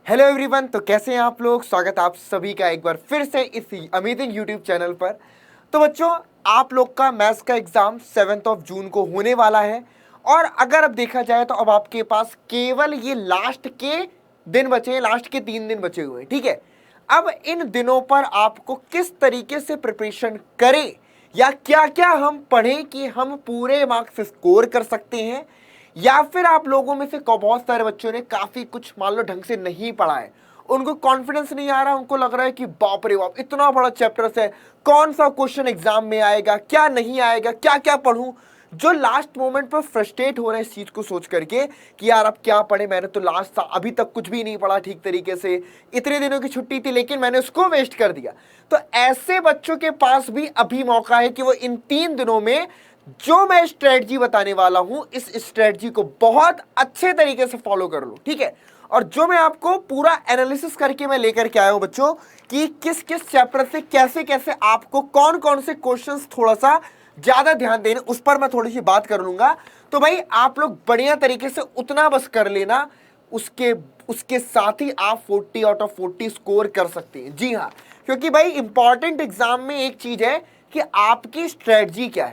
Hello everyone, तो कैसे हैं आप लोग। स्वागत है आप सभी का एक बार फिर से इस अमेजिंग यूट्यूब चैनल पर। तो बच्चों, आप लोग का मैथ्स का एग्जाम 7 जून को होने वाला है। और अगर अब देखा जाए तो अब आपके पास केवल ये लास्ट के दिन बचे हैं, लास्ट के 3 दिन बचे हुए हैं। ठीक है, अब इन दिनों पर आपको किस तरीके से प्रिपरेशन करें या क्या क्या हम पढ़ें कि हम पूरे मार्क्स स्कोर कर सकते हैं, या फिर आप लोगों में से बहुत सारे बच्चों ने काफी कुछ मान लो ढंग से नहीं पढ़ा है, उनको कॉन्फिडेंस नहीं आ रहा, उनको लग रहा है कि बाप रे बाप इतना बड़ा चैप्टर है, कौन सा क्वेश्चन एग्जाम में आएगा, क्या नहीं आएगा, क्या क्या पढ़ूं। जो लास्ट मोमेंट पर फ्रस्ट्रेट हो रहे हैं इस चीज को सोच करके कि यार अब क्या पढ़े, मैंने तो लास्ट अभी तक कुछ भी नहीं पढ़ा ठीक तरीके से, इतने दिनों की छुट्टी थी लेकिन मैंने उसको वेस्ट कर दिया। तो ऐसे बच्चों के पास भी अभी मौका है कि वो इन 3 दिनों में जो मैं स्ट्रेटजी बताने वाला हूं, इस स्ट्रेटजी को बहुत अच्छे तरीके से फॉलो कर लो। ठीक है, और जो मैं आपको पूरा एनालिसिस करके मैं लेकर के आया हूं बच्चों कि किस किस चैप्टर से कैसे कैसे आपको कौन कौन से क्वेश्चंस थोड़ा सा ज्यादा ध्यान देने, उस पर मैं थोड़ी सी बात कर लूंगा। तो भाई आप लोग बढ़िया तरीके से उतना बस कर लेना, उसके उसके साथ ही आप 40 आउट ऑफ 40 स्कोर कर सकते हैं। जी हाँ, क्योंकि भाई इंपॉर्टेंट एग्जाम में एक चीज है कि आपकी स्ट्रेटजी क्या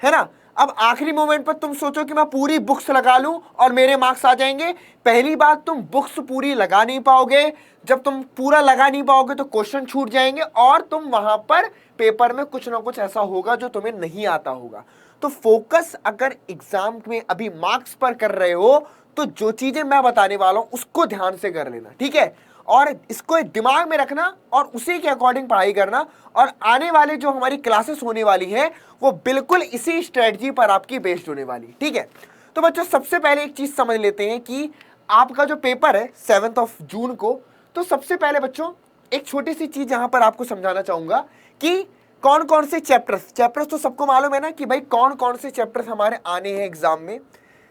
है ना। अब आखिरी मोमेंट पर तुम सोचो कि मैं पूरी बुक्स लगा लूं और मेरे मार्क्स आ जाएंगे। पहली बात, तुम बुक्स पूरी लगा नहीं पाओगे। जब तुम पूरा लगा नहीं पाओगे तो क्वेश्चन छूट जाएंगे और तुम वहां पर पेपर में कुछ ना कुछ ऐसा होगा जो तुम्हें नहीं आता होगा। तो फोकस अगर एग्जाम में अभी मार्क्स पर कर रहे हो तो जो चीजें मैं बताने वाला हूं उसको ध्यान से कर लेना। ठीक है, और इसको दिमाग में रखना और उसी के अकॉर्डिंग पढ़ाई करना। और आने वाले जो हमारी क्लासेस होने वाली है वो बिल्कुल इसी स्ट्रेटजी पर आपकी बेस्ड होने वाली। ठीक है, तो बच्चों सबसे पहले एक चीज समझ लेते हैं कि आपका जो पेपर है 7 जून को, तो सबसे पहले बच्चों एक छोटी सी चीज यहां पर आपको समझाना चाहूंगा कि कौन कौन से चैप्टर्स तो सबको मालूम है ना कि भाई कौन कौन से चैप्टर्स हमारे आने हैं एग्जाम में।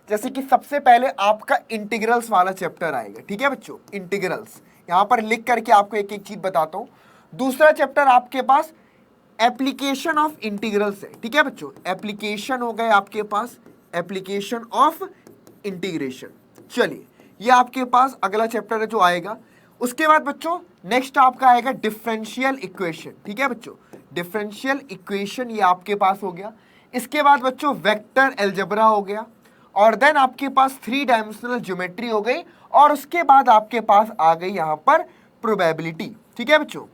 जैसे कि सबसे पहले आपका इंटीग्रल्स वाला चैप्टर आएगा। ठीक है बच्चों, इंटीग्रल्स यहां पर लिख करके आपको एक एक चीज बताता हूं। दूसरा चैप्टर आपके पास एप्लीकेशन ऑफ इंटीग्रल्स है। ठीक है बच्चों, एप्लीकेशन हो गए आपके पास, एप्लीकेशन ऑफ इंटीग्रेशन। चलिए, ये आपके पास अगला चैप्टर है जो आएगा। उसके बाद बच्चों नेक्स्ट आपका आएगा डिफरेंशियल इक्वेशन। ठीक है बच्चों, डिफरेंशियल इक्वेशन ये आपके पास हो गया। इसके बाद बच्चों वेक्टर अलजेब्रा हो गया, और देन आपके पास 3 डायमेंशनल ज्योमेट्री हो गई, और उसके बाद आपके पास आ गई यहां पर प्रोबेबिलिटी। ठीक है बच्चों,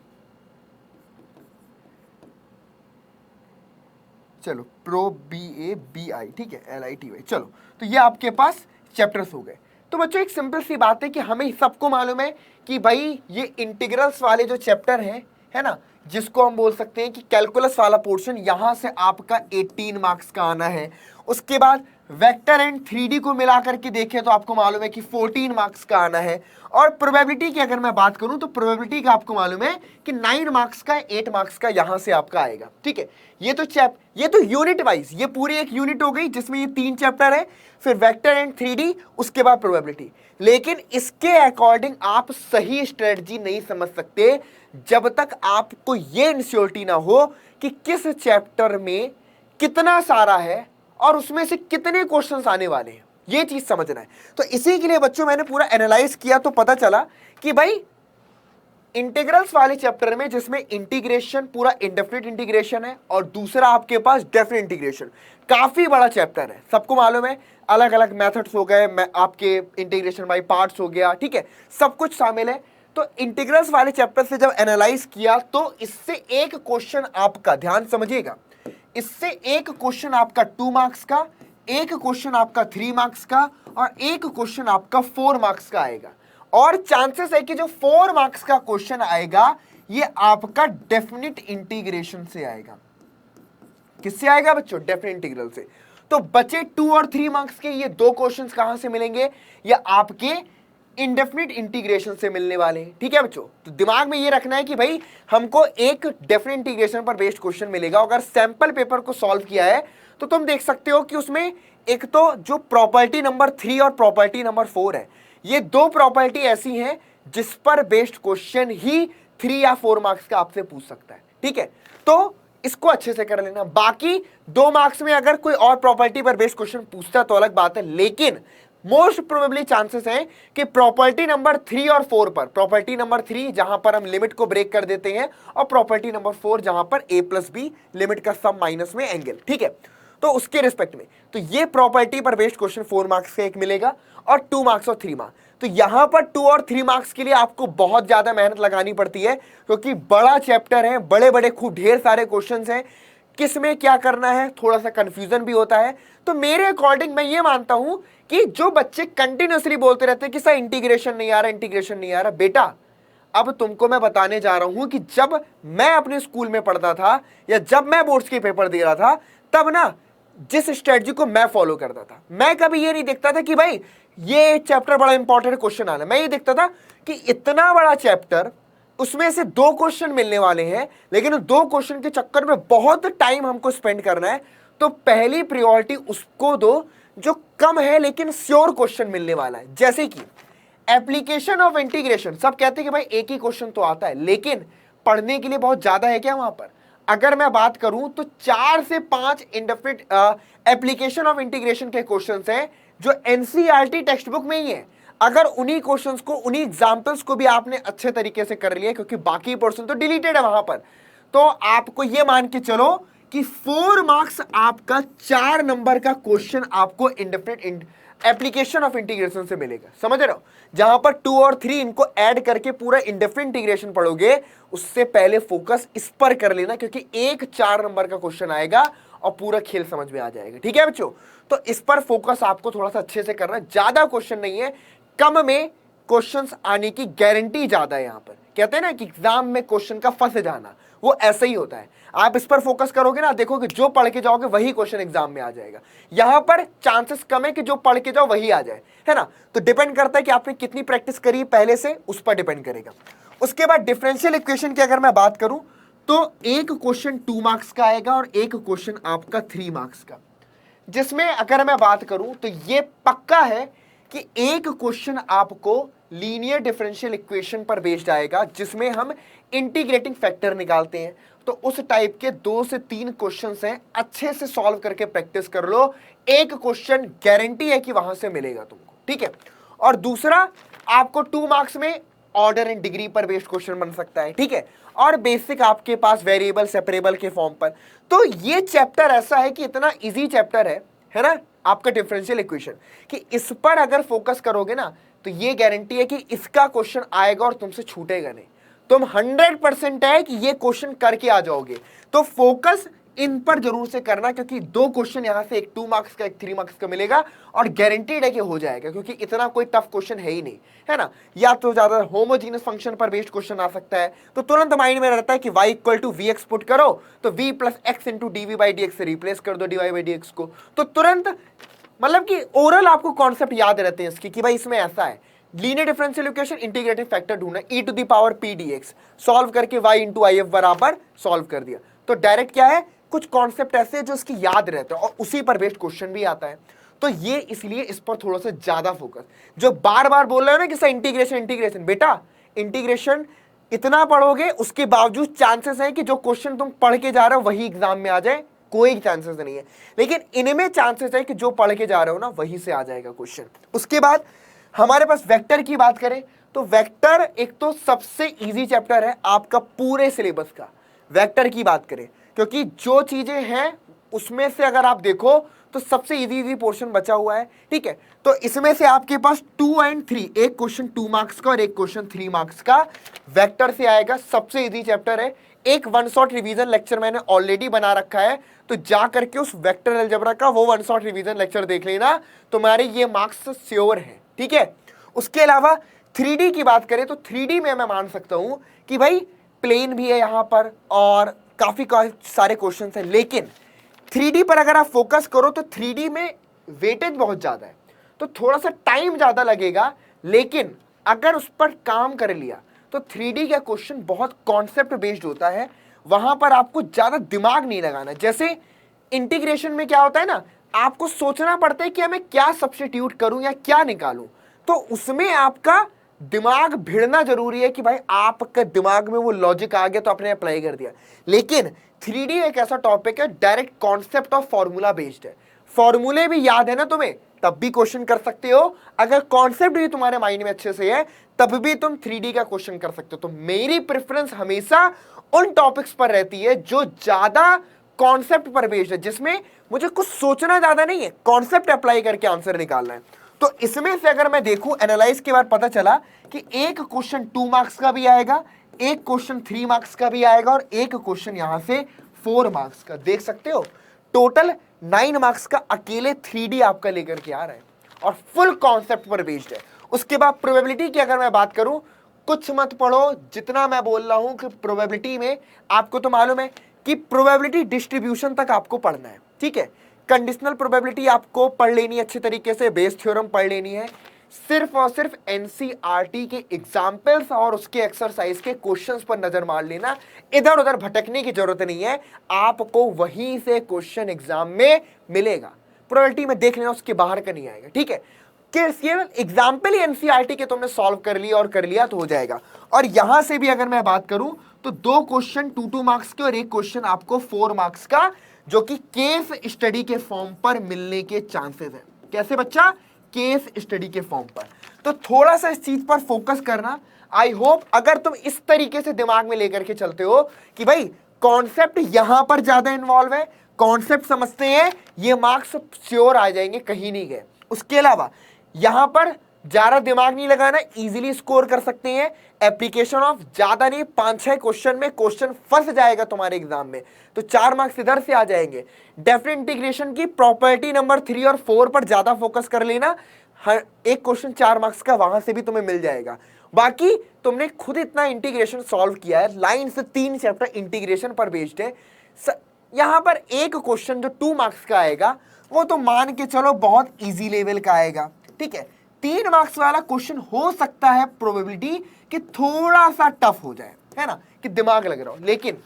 चलो प्रो BABI, ठीक है LITY। चलो, तो ये आपके पास चैप्टर्स हो गए। तो बच्चों एक सिंपल सी बात है कि हमें सबको मालूम है कि भाई ये इंटीग्रल्स वाले जो चैप्टर है ना, जिसको हम बोल सकते हैं कि कैलकुलस वाला पोर्शन, यहां से आपका 18 मार्क्स का आना है। उसके बाद वेक्टर एंड 3D को मिला करके देखें तो आपको मालूम है कि 14 मार्क्स का आना है। और प्रोबेबिलिटी की अगर मैं बात करूं तो प्रोबेबिलिटी का आपको मालूम है कि 9 मार्क्स का, 8 मार्क्स का यहां से आपका आएगा। ठीक है, ये तो यूनिट वाइज, ये पूरी एक यूनिट हो गई जिसमें ये 3 चैप्टर है, फिर वेक्टर एंड 3D, उसके बाद प्रोबेबिलिटी। लेकिन इसके अकॉर्डिंग आप सही स्ट्रेटजी नहीं समझ सकते जब तक आपको ये इंश्योरिटी ना हो कि किस चैप्टर में कितना सारा है और उसमें से कितने क्वेश्चंस आने वाले हैं। ये चीज समझना है। तो इसी के लिए बच्चों मैंने पूरा एनालाइज किया तो पता चला कि भाई इंटीग्रल्स वाले चैप्टर में, जिसमें इंटीग्रेशन पूरा इंडेफिनिट इंटीग्रेशन है और दूसरा आपके पास डेफिनिट इंटीग्रेशन, काफी बड़ा चैप्टर है, सबको मालूम है। अलग अलग मेथड्स हो गए, आपके इंटीग्रेशन बाय पार्ट्स हो गया, ठीक है, सब कुछ शामिल है। तो इंटीग्रल्स वाले चैप्टर से जब एनालाइज किया तो इससे एक क्वेश्चन आपका, ध्यान समझिएगा, इससे एक क्वेश्चन आपका 2 मार्क्स का, एक क्वेश्चन आपका 3 मार्क्स का, और एक क्वेश्चन आपका 4 मार्क्स का आएगा। और चांसेस है कि जो 4 मार्क्स का क्वेश्चन आएगा ये आपका डेफिनिट इंटीग्रेशन से आएगा। किससे आएगा बच्चों? डेफिनिट इंटीग्रल से। तो बचे 2 और 3 मार्क्स के ये 2 क्वेश्चंस कहां से मिलेंगे? या आपके इंडेफिनिट इंटीग्रेशन से मिलने वाले हैं। ठीक है बच्चों, तो दिमाग में ये रखना है कि भाई हमको एक डेफिनिट इंटीग्रेशन पर बेस्ड क्वेश्चन मिलेगा। अगर सैंपल पेपर को सॉल्व किया है तो तुम देख सकते हो कि उसमें एक तो जो प्रॉपर्टी नंबर 3 और प्रॉपर्टी नंबर 4 है, ये 2 प्रॉपर्टी ऐसी हैं जिस पर बेस्ड क्वेश्चन ही 3 या 4 मार्क्स का आपसे पूछ सकता है। ठीक है, तो इसको अच्छे से कर लेना। बाकी 2 मार्क्स में अगर कोई और प्रॉपर्टी पर बेस्ड क्वेश्चन पूछता है तो अलग बात है, लेकिन मोस्ट प्रोबेबली चांसेस हैं कि प्रॉपर्टी नंबर 3 और 4 पर, प्रॉपर्टी नंबर 3 जहां पर हम लिमिट को ब्रेक कर देते हैं और प्रॉपर्टी नंबर 4 जहां पर a प्लस बी लिमिट का सम माइनस में एंगल, ठीक है, तो उसके रिस्पेक्ट में तो ये प्रॉपर्टी पर बेस्ड क्वेश्चन 4 मार्क्स का एक मिलेगा और 2 मार्क्स और 3 मार्क्स। तो यहां पर 2 और 3 मार्क्स के लिए आपको बहुत ज्यादा मेहनत लगानी पड़ती है क्योंकि बड़ा चैप्टर है, बड़े बड़े खूब ढेर सारे क्वेश्चंस हैं, किस में क्या करना है थोड़ा सा कंफ्यूजन भी होता है। तो मेरे अकॉर्डिंग मैं ये मानता हूं कि जो बच्चे कंटिन्यूअसली बोलते रहते हैं कि सर इंटीग्रेशन नहीं आ रहा, इंटीग्रेशन नहीं आ रहा, बेटा अब तुमको मैं बताने जा रहा हूं कि जब मैं अपने स्कूल में पढ़ता था या जब मैं बोर्ड्स के पेपर दे रहा था तब ना जिस स्ट्रेटजी को मैं फॉलो करता था, मैं कभी ये नहीं देखता था कि भाई ये चैप्टर बड़ा इंपॉर्टेंट क्वेश्चन आना, मैं ये देखता था कि इतना बड़ा चैप्टर उसमें से 2 क्वेश्चन मिलने वाले हैं लेकिन 2 क्वेश्चन के चक्कर में बहुत टाइम हमको स्पेंड करना है, तो पहली प्रायोरिटी उसको दो जो कम है लेकिन श्योर क्वेश्चन मिलने वाला है। जैसे कि एप्लीकेशन ऑफ इंटीग्रेशन, सब कहते हैं कि भाई एक ही क्वेश्चन तो आता है लेकिन पढ़ने के लिए बहुत ज्यादा है क्या वहां पर। अगर मैं बात करूं तो 4 से 5 इंडेफिनिट एप्लीकेशन ऑफ इंटीग्रेशन के क्वेश्चंस हैं जो एनसीईआरटी टेक्स्ट बुक में ही है। अगर उन्हीं क्वेश्चंस को, उन्हीं एग्जांपल्स को भी आपने अच्छे तरीके से कर लिया क्योंकि बाकी पोर्शन तो डिलीटेड है वहां पर, तो आपको यह मान के चलो कि 4 मार्क्स आपका 4 नंबर का क्वेश्चन आपको इंडेफिनिट एप्लीकेशन ऑफ इंटीग्रेशन से मिलेगा। समझ रहे हो, जहां पर 2 और 3 इनको ऐड करके पूरा इंडेफिनिट इंटीग्रेशन पढ़ोगे, उससे पहले फोकस इस पर कर लेना क्योंकि एक 4 नंबर का क्वेश्चन आएगा और पूरा खेल समझ में आ जाएगा। ठीक है बच्चों, तो इस पर फोकस आपको थोड़ा सा अच्छे से करना है। ज्यादा क्वेश्चन नहीं है, कम में क्वेश्चंस आने की गारंटी ज्यादा है। यहां पर कहते हैं ना कि एग्जाम में क्वेश्चन का फंस जाना, वो ऐसा ही होता है। आप इस पर फोकस करोगे ना, देखोगे जो पढ़ के जाओगे वही क्वेश्चन एग्जाम में आ जाएगा। यहां पर चांसेस कम है कि जो पढ़ के जाओ वही आ जाए, है ना। तो डिपेंड करता है कि आपने कितनी प्रैक्टिस करी पहले से, उस पर डिपेंड करेगा। उसके बाद डिफरेंशियल इक्वेशन की अगर मैं बात करूं तो एक क्वेश्चन 2 मार्क्स का आएगा और एक क्वेश्चन आपका 3 मार्क्स का, जिसमें अगर मैं बात करूं तो ये पक्का है कि एक क्वेश्चन आपको लीनियर डिफरेंशियल इक्वेशन पर बेस्ड आएगा जिसमें हम इंटीग्रेटिंग फैक्टर निकालते हैं। तो उस टाइप के 2 से 3 क्वेश्चंस हैं, अच्छे से सॉल्व करके प्रैक्टिस कर लो। एक क्वेश्चन गारंटी है कि वहां से मिलेगा तुमको, ठीक है। और दूसरा, आपको 2 मार्क्स में ऑर्डर एंड डिग्री पर बेस्ड क्वेश्चन बन सकता है, ठीक है, और बेसिक आपके पास वेरिएबल सेपरेबल के फॉर्म पर। तो ये चैप्टर ऐसा है कि इतना इजी चैप्टर है ना आपका डिफरेंशियल इक्वेशन, कि इस पर अगर फोकस करोगे ना तो ये गारंटी है कि इसका क्वेश्चन आएगा और तुमसे छूटेगा नहीं। तुम 100% है कि ये क्वेश्चन करके आ जाओगे। तो फोकस इन पर जरूर से करना क्योंकि 2 क्वेश्चन यहां से, एक 2 मार्क्स का एक 3 मार्क्स का मिलेगा और गारंटीड है कि हो जाएगा क्योंकि इतना कोई टफ क्वेश्चन है ही नहीं, है ना। या तो ज्यादा होमोजीनियस फंक्शन पर बेस्ड क्वेश्चन आ सकता है, तो तुरंत माइंड में रहता है कि y = vx पुट करो तो v + x × dv/dx से रिप्लेस कर दो dy/dx को, तो तुरंत मतलब कि ओरल आपको कॉन्सेप्ट याद रहते हैं इसकी कि भाई इसमें ऐसा है। Linear differential equation integrating factor ढूंढना, e⁻p dx सॉल्व करके y × if बराबर सॉल्व कर दिया। तो डायरेक्ट क्या है, कुछ कॉन्सेप्ट ऐसे हैं जो इसकी याद रहते हैं और उसी पर बेस्ड क्वेश्चन भी आता है। तो ये इसलिए इस पर थोड़ा सा ज्यादा फोकस, जो बार बार बोल रहे हो ना कि सर इंटीग्रेशन इंटीग्रेशन, बेटा इंटीग्रेशन इतना पढ़ोगे उसके बावजूद चांसेस है कि जो क्वेश्चन तुम पढ़ के जा रहे हो वही एग्जाम में आ जाए, कोई चांसेस नहीं है। लेकिन इनमें चांसेस है कि जो पढ़ के जा रहे हो ना वहीं से आ जाएगा क्वेश्चन। उसके बाद हमारे पास वेक्टर की बात करें तो वेक्टर एक तो सबसे इजी चैप्टर है आपका पूरे सिलेबस का। वेक्टर की बात करें क्योंकि जो चीजें हैं उसमें से अगर आप देखो तो सबसे इजी पोर्शन बचा हुआ है, ठीक है। तो इसमें से आपके पास 2 और 3, एक क्वेश्चन 2 मार्क्स का और एक क्वेश्चन 3 मार्क्स का वेक्टर से आएगा। सबसे इजी चैप्टर है। एक 1 शॉट रिवीजन लेक्चर मैंने ऑलरेडी बना रखा है, तो जा करके उस वेक्टर अलजेब्रा का वो 1 शॉट रिवीजन लेक्चर देख लेना, तुम्हारे ये मार्क्स श्योर है, ठीक है। उसके अलावा 3D की बात करें तो 3D में मैं मान सकता हूं कि भाई प्लेन भी है यहां पर और काफी सारे क्वेश्चन हैं, लेकिन 3D पर अगर आप फोकस करो तो 3D में वेटेज बहुत ज्यादा है, तो थोड़ा सा टाइम ज्यादा लगेगा। लेकिन अगर उस पर काम कर लिया तो 3D का क्वेश्चन बहुत कॉन्सेप्ट बेस्ड होता है, वहां पर आपको ज्यादा दिमाग नहीं लगाना। जैसे इंटीग्रेशन में क्या होता है ना, आपको सोचना पड़ता है कि मैं क्या सब्स्टिट्यूट करूं या क्या निकालूं, तो उसमें आपका दिमाग भिड़ना जरूरी है कि भाई आपका दिमाग में वो लॉजिक आ गया तो आपने अप्लाई कर दिया। लेकिन 3D एक ऐसा टॉपिक है direct concept of formula based है। फॉर्मूले भी याद है ना तुम्हें, तब भी क्वेश्चन कर सकते हो। अगर कॉन्सेप्ट भी तुम्हारे माइंड में अच्छे से है तब भी तुम 3D का क्वेश्चन कर सकते हो। तो मेरी प्रेफरेंस हमेशा उन टॉपिक्स पर रहती है जो ज्यादा कॉन्सेप्ट पर बेस्ड है, जिसमें मुझे कुछ सोचना ज्यादा नहीं है, कॉन्सेप्ट अप्लाई करके आंसर निकालना है। तो इसमें से अगर मैं देखूं एनालाइज के बाद पता चला कि एक क्वेश्चन 2 मार्क्स का भी आएगा, एक क्वेश्चन 3 मार्क्स का भी आएगा और एक क्वेश्चन यहां से 4 मार्क्स का। देख सकते हो टोटल 9 मार्क्स का अकेले 3D आपका लेकर के आ रहा है और फुल कॉन्सेप्ट पर बेस्ड है। उसके बाद प्रोबेबिलिटी की अगर मैं बात करूं, कुछ मत पढ़ो, जितना मैं बोल रहा हूं कि प्रोबेबिलिटी में आपको तो मालूम है कि प्रोबेबिलिटी डिस्ट्रीब्यूशन तक आपको पढ़ना है, ठीक है। कंडीशनल प्रोबेबिलिटी आपको पढ़ लेनी है अच्छे तरीके से, बेस थ्योरम पढ़ लेनी है, सिर्फ और सिर्फ एनसीईआरटी के एग्जाम्पल्स और उसके एक्सरसाइज के क्वेश्चंस पर नजर मार लेना, इधर उधर भटकने की जरूरत नहीं है, आपको वहीं से क्वेश्चन एग्जाम में मिलेगा। प्रोबेबिलिटी में देख लेना, उसके बाहर का नहीं आएगा, ठीक है। केवल एग्जाम्पल ही एनसीईआरटी के तुमने सॉल्व कर लिया और कर लिया तो हो जाएगा। और यहां से भी अगर मैं बात करूं तो 2 क्वेश्चन 2 मार्क्स के और एक क्वेश्चन आपको 4 मार्क्स का, जो कि केस स्टडी के फॉर्म पर मिलने के चांसेस है। कैसे बच्चा? केस स्टडी के फॉर्म पर। तो थोड़ा सा इस चीज पर फोकस करना। आई होप अगर तुम इस तरीके से दिमाग में लेकर के चलते हो कि भाई कॉन्सेप्ट यहां पर ज्यादा इन्वॉल्व है, कॉन्सेप्ट समझते हैं, ये मार्क्स श्योर आ जाएंगे, कहीं नहीं गए। उसके अलावा यहां पर ज्यादा दिमाग नहीं लगाना, इजीली स्कोर कर सकते हैं। एप्लीकेशन ऑफ ज्यादा नहीं, 5-6 क्वेश्चन में क्वेश्चन फंस जाएगा तुम्हारे एग्जाम में तो 4 मार्क्स इधर से आ जाएंगे। डेफिनेट इंटीग्रेशन की प्रॉपर्टी नंबर 3 और 4 पर ज्यादा फोकस कर लेना, हर एक क्वेश्चन 4 मार्क्स का वहां से भी तुम्हें मिल जाएगा। बाकी तुमने खुद इतना इंटीग्रेशन सॉल्व किया है, लाइन से 3 चैप्टर इंटीग्रेशन पर बेस्ड है। यहां पर एक क्वेश्चन जो 2 मार्क्स का आएगा वो तो मान के चलो बहुत इजी लेवल का आएगा, ठीक है। 3 मार्क्स वाला क्वेश्चन हो सकता है प्रोबेबिलिटी कि थोड़ा सा टफ हो जाए, है ना, कि दिमाग लग रहा हो, लेकिन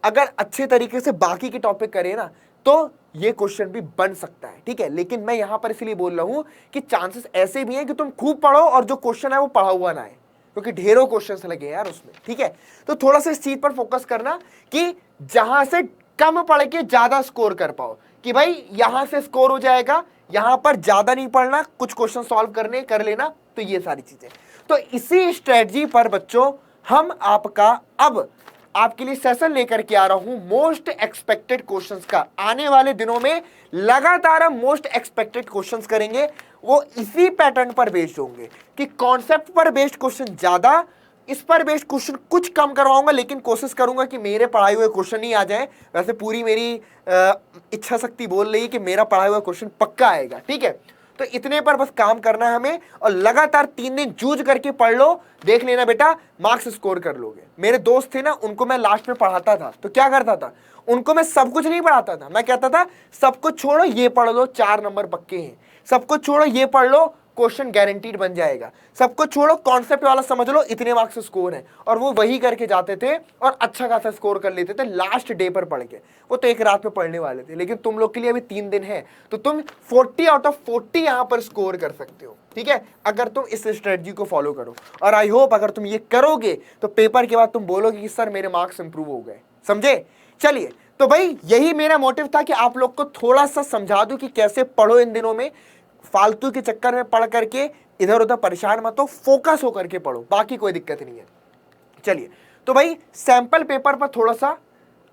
अगर अच्छे तरीके से बाकी के टॉपिक करें ना तो ये क्वेश्चन भी बन सकता है, ठीक है। लेकिन मैं यहां पर इसलिए बोल रहा हूं कि चांसेस ऐसे भी हैं कि तुम खूब पढ़ो और जो क्वेश्चन है वो पढ़ा हुआ ना है, क्योंकि ढेरों क्वेश्चंस लगे यार उसमें, ठीक है। तो थोड़ा सा इस चीज पर फोकस करना कि जहां से कम पढ़ के ज्यादा स्कोर कर पाओ, कि भाई यहां से स्कोर हो जाएगा, यहां पर ज्यादा नहीं पढ़ना, कुछ क्वेश्चन सॉल्व करने कर लेना। तो ये सारी चीजें, तो इसी स्ट्रेटजी पर बच्चों हम आपका अब आपके लिए सेशन लेकर के आ रहा हूं मोस्ट एक्सपेक्टेड क्वेश्चंस का। आने वाले दिनों में लगातार हम मोस्ट एक्सपेक्टेड क्वेश्चंस करेंगे, वो इसी पैटर्न पर बेस्ड होंगे कि कॉन्सेप्ट पर बेस्ड क्वेश्चन ज्यादा, इस पर बेस्ड क्वेश्चन कुछ कम करवाऊंगा, लेकिन कोशिश करूंगा कि मेरे पढ़ाए हुए क्वेश्चन ही आ जाए। वैसे पूरी मेरी इच्छा शक्ति बोल रही है कि मेरा पढ़ाया हुआ क्वेश्चन पक्का आएगा, ठीक है। तो इतने पर बस काम करना है हमें, और लगातार 3 दिन जूझ करके पढ़ लो, देख लेना बेटा मार्क्स स्कोर कर लोगे। मेरे दोस्त थे ना, उनको मैं लास्ट में पढ़ाता था तो क्या करता था, उनको मैं सब कुछ नहीं पढ़ाता था, मैं कहता था सब कुछ छोड़ो ये पढ़ लो 4 नंबर पक्के हैं, सब कुछ छोड़ो ये पढ़ लो क्वेश्चन गारंटीड बन जाएगा, सब कुछ छोड़ो कॉन्सेप्ट वाला समझ लो इतने मार्क्स स्कोर है। और वो वही करके जाते थे और अच्छा खासा स्कोर कर लेते थे लास्ट डे पर पढ़ के। वो तो एक रात में पढ़ने वाले थे, लेकिन तुम लोग के लिए अभी 3 दिन है तो तुम 40 आउट ऑफ 40 यहां पर स्कोर कर सकते हो, ठीक है, अगर तुम इस स्ट्रेटजी को फॉलो करो। और आई होप अगर तुम ये करोगे तो पेपर के बाद तुम बोलोगे कि सर मेरे मार्क्स इंप्रूव हो गए, समझे। चलिए, तो भाई यही मेरा मोटिव था कि आप लोग को थोड़ा सा समझा दूं कि कैसे पढ़ो इन दिनों में, फालतू के चक्कर में पढ़ करके इधर उधर परेशान मत हो, फोकस हो करके पढ़ो, बाकी कोई दिक्कत नहीं है। चलिए, तो भाई सैंपल पेपर पर थोड़ा सा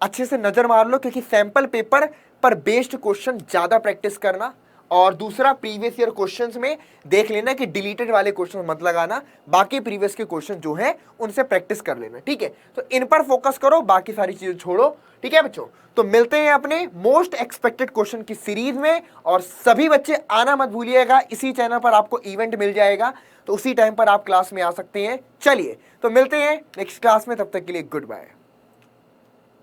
अच्छे से नजर मार लो, क्योंकि सैंपल पेपर पर बेस्ड क्वेश्चन ज्यादा प्रैक्टिस करना। और दूसरा, प्रीवियस ईयर क्वेश्चंस में देख लेना कि डिलीटेड वाले क्वेश्चन मत लगाना, बाकी प्रीवियस के क्वेश्चन जो है उनसे प्रैक्टिस कर लेना, ठीक है। तो इन पर फोकस करो, बाकी सारी चीजें छोड़ो, ठीक है बच्चों। तो मिलते हैं अपने मोस्ट एक्सपेक्टेड क्वेश्चन की सीरीज में, और सभी बच्चे आना मत भूलिएगा, इसी चैनल पर आपको इवेंट मिल जाएगा, तो उसी टाइम पर आप क्लास में आ सकते हैं। चलिए, तो मिलते हैं नेक्स्ट क्लास में, तब तक के लिए गुड बाय।